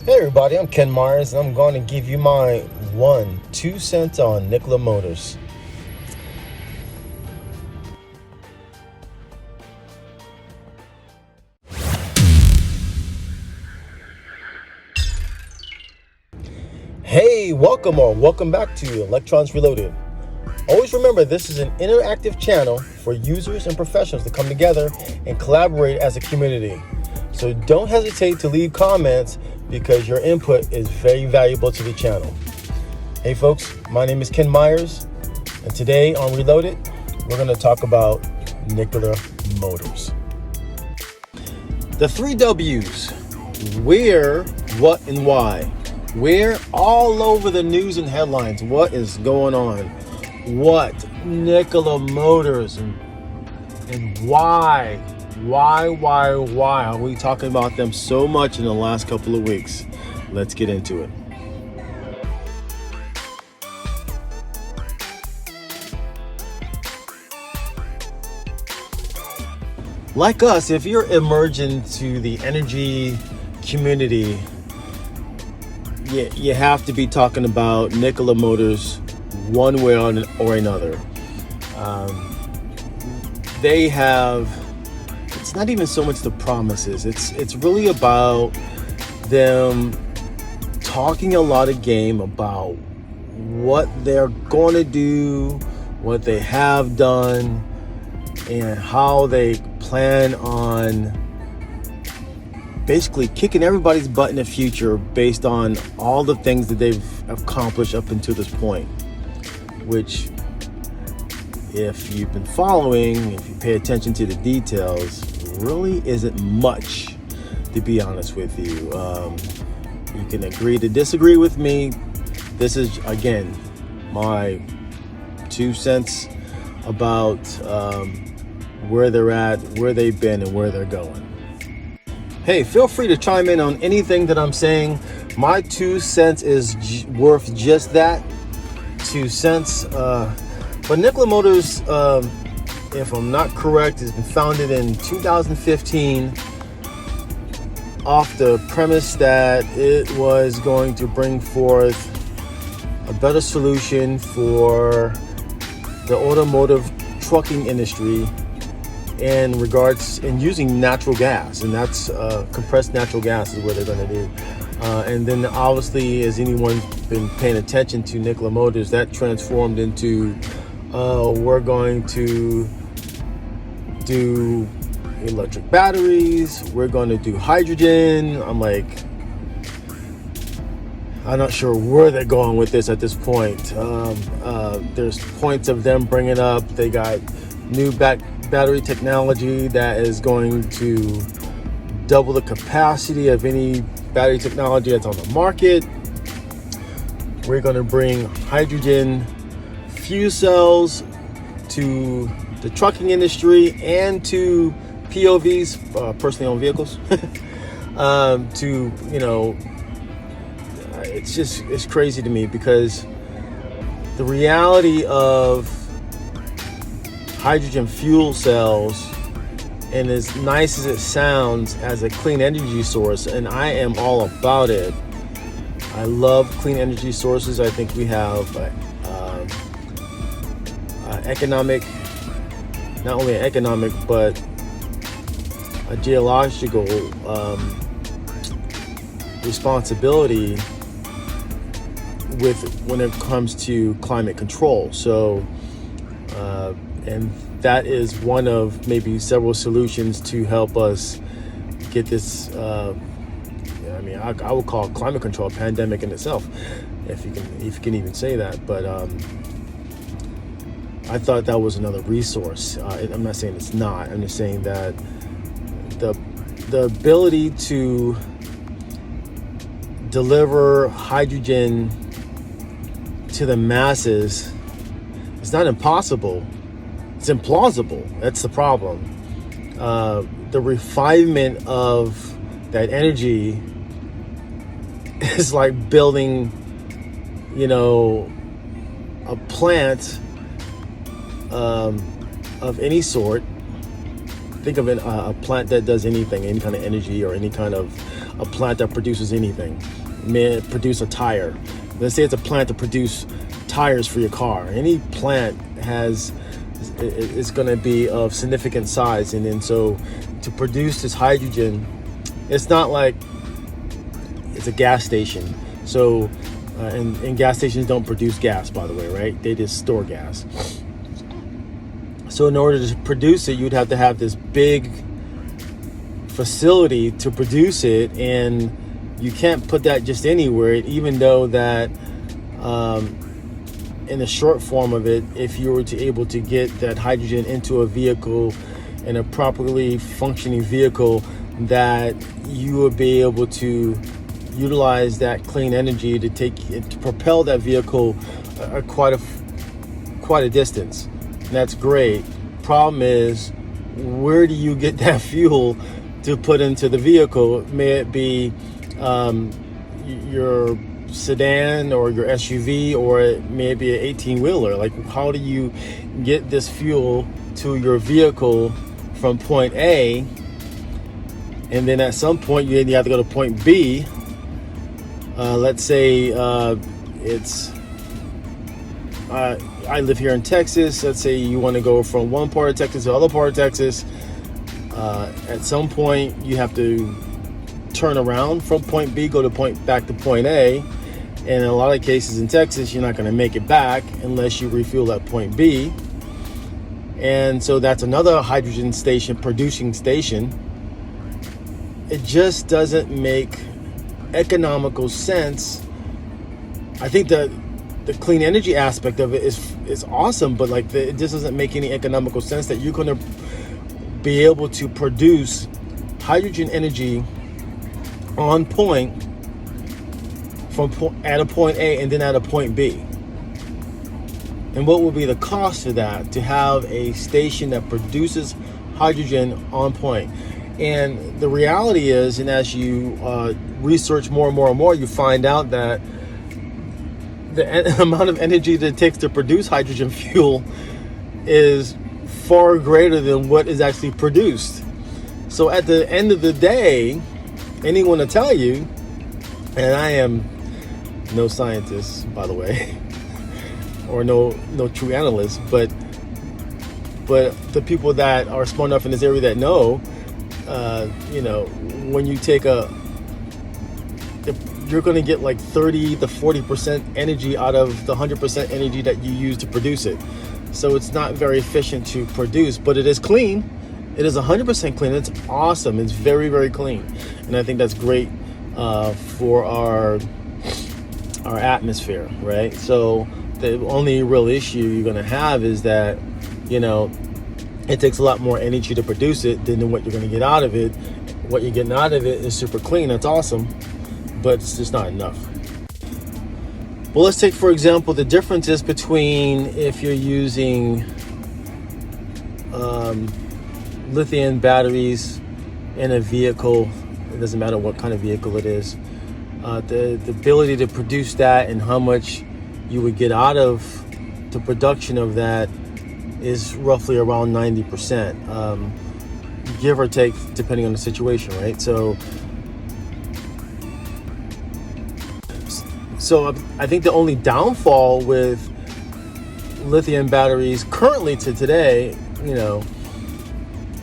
Hey everybody, I'm Ken Myers, and I'm going to give you my 2 cents on Nicola Motors. Hey, welcome back to Electrons Reloaded. Always remember, this is an interactive channel for users and professionals to come together and collaborate as a community. So don't hesitate to leave comments because your input is very valuable to the channel. Hey folks, my name is Ken Myers, and today on Reloaded, we're going to talk about Nicola Motors. The 3 W's: where, what, and why. We're all over the news and headlines. What is going on? What? Nicola Motors and why? Why are we talking about them so much in the last couple of weeks? Let's get into it. Like us, if you're emerging into the energy community, you have to be talking about Nicola Motors one way or another. They have, it's not even so much the promises, it's really about them talking a lot of game about what they're going to do, what they have done, and how they plan on basically kicking everybody's butt in the future based on all the things that they've accomplished up until this point, which, if you've been following, if you pay attention to the details, really isn't much, to be honest with you. You can agree to disagree with me. This is, again, my 2 cents about where they're at, where they've been, and where they're going. Hey, feel free to chime in on anything that I'm saying. My 2 cents is worth just that, 2 cents. But Nicola Motors, if I'm not correct, has been founded in 2015 off the premise that it was going to bring forth a better solution for the automotive trucking industry in regards in using natural gas, and that's compressed natural gas is what they're going to do. And then obviously, as anyone's been paying attention to Nicola Motors, that transformed into we're going to do electric batteries, we're going to do hydrogen. I'm not sure where they're going with this at this point. There's points of them bringing up they got new battery technology that is going to double the capacity of any battery technology that's on the market. We're going to bring hydrogen fuel cells to the trucking industry and to POVs, personally owned vehicles. It's crazy to me because the reality of hydrogen fuel cells, and as nice as it sounds as a clean energy source, and I am all about it. I love clean energy sources. I think we have economic, not only economic, but a geological responsibility when it comes to climate control. So, and that is one of maybe several solutions to help us get this. I would call climate control a pandemic in itself, if you can even say that. But I thought that was another resource. I'm not saying it's not. I'm just saying that the ability to deliver hydrogen to the masses is not impossible. It's implausible. That's the problem. The refinement of that energy is like building, a plant of any sort. Think of a plant that does anything, any kind of energy or any kind of a plant that produces anything. May it produce a tire. Let's say it's a plant to produce tires for your car. Any plant is going to be of significant size, and then so to produce this hydrogen, it's not like it's a gas station. So and gas stations don't produce gas, by the way, right? They just store gas. So in order to produce it, you'd have to have this big facility to produce it, and you can't put that just anywhere, even though that in the short form of it, if you were to able to get that hydrogen into a vehicle, in a properly functioning vehicle, that you would be able to utilize that clean energy to propel that vehicle quite a distance. And that's great. Problem is, where do you get that fuel to put into the vehicle? May it be your sedan or your SUV, or it may be an 18-wheeler. Like, how do you get this fuel to your vehicle from point A, and then at some point you have to go to point B? Let's say I live here in Texas. Let's say you want to go from one part of Texas to the other part of Texas. At some point you have to turn around from point B, go back to point A. And in a lot of cases in Texas, you're not going to make it back unless you refuel at point B. And so that's another hydrogen station, producing station. It just doesn't make economical sense. I think the clean energy aspect of it is awesome, but it just doesn't make any economical sense that you're going to be able to produce hydrogen energy on point at a point A and then at a point B. And what will be the cost of that, to have a station that produces hydrogen on point? And the reality is, and as you research more and more and more, you find out that the amount of energy that it takes to produce hydrogen fuel is far greater than what is actually produced. So at the end of the day, anyone will tell you, and I am no scientist, by the way, or no true analyst, but the people that are smart enough in this area that know, when you take you're going to get like 30 to 40% energy out of the 100% energy that you use to produce it. So it's not very efficient to produce, but it is clean. It is 100% clean. It's awesome. It's very, very clean. And I think that's great for our atmosphere, right? So the only real issue you're going to have is that, it takes a lot more energy to produce it than what you're going to get out of it. What you're getting out of it is super clean. That's awesome, but it's just not enough. Well, let's take, for example, the differences between if you're using lithium batteries in a vehicle. It doesn't matter what kind of vehicle it is. The ability to produce that and how much you would get out of the production of that is roughly around 90%, give or take, depending on the situation, right? So I think the only downfall with lithium batteries currently to today,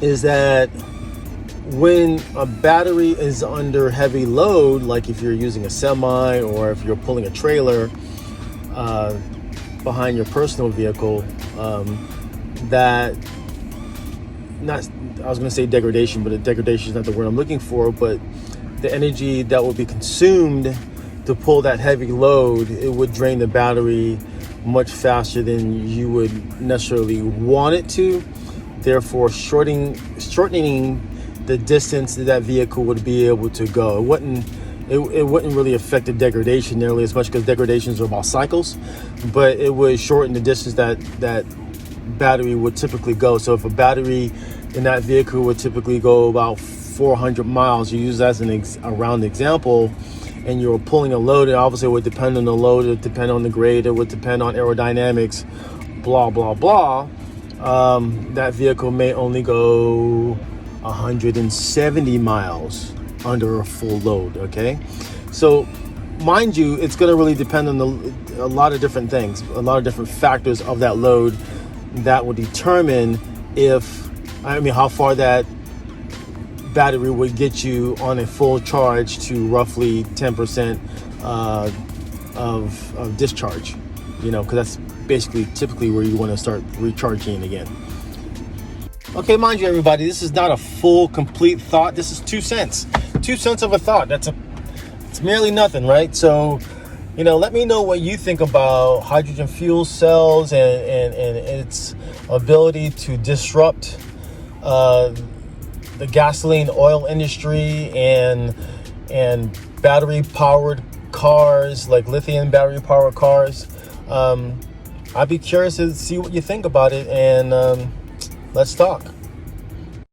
is that when a battery is under heavy load, like if you're using a semi or if you're pulling a trailer behind your personal vehicle, I was going to say degradation, but degradation is not the word I'm looking for, but the energy that will be consumed to pull that heavy load, it would drain the battery much faster than you would necessarily want it to, therefore shortening the distance that vehicle would be able to go. It wouldn't really affect the degradation nearly as much, because degradations are about cycles, but it would shorten the distance that battery would typically go. So if a battery in that vehicle would typically go about 400 miles, you use that as a round example, and you're pulling a load, it obviously would depend on the load, it would depend on the grade, it would depend on aerodynamics, blah, blah, blah. That vehicle may only go 170 miles under a full load. Okay, so mind you, it's going to really depend on a lot of different things, a lot of different factors of that load that will determine how far that battery would get you on a full charge to roughly 10% of discharge, because that's basically typically where you want to start recharging again. Okay, mind you, everybody, this is not a full, complete thought. This is 2 cents. 2 cents of a thought. It's merely nothing, right? So, let me know what you think about hydrogen fuel cells and its ability to disrupt the gasoline oil industry and battery powered cars, like lithium battery powered cars. I'd be curious to see what you think about it, and let's talk.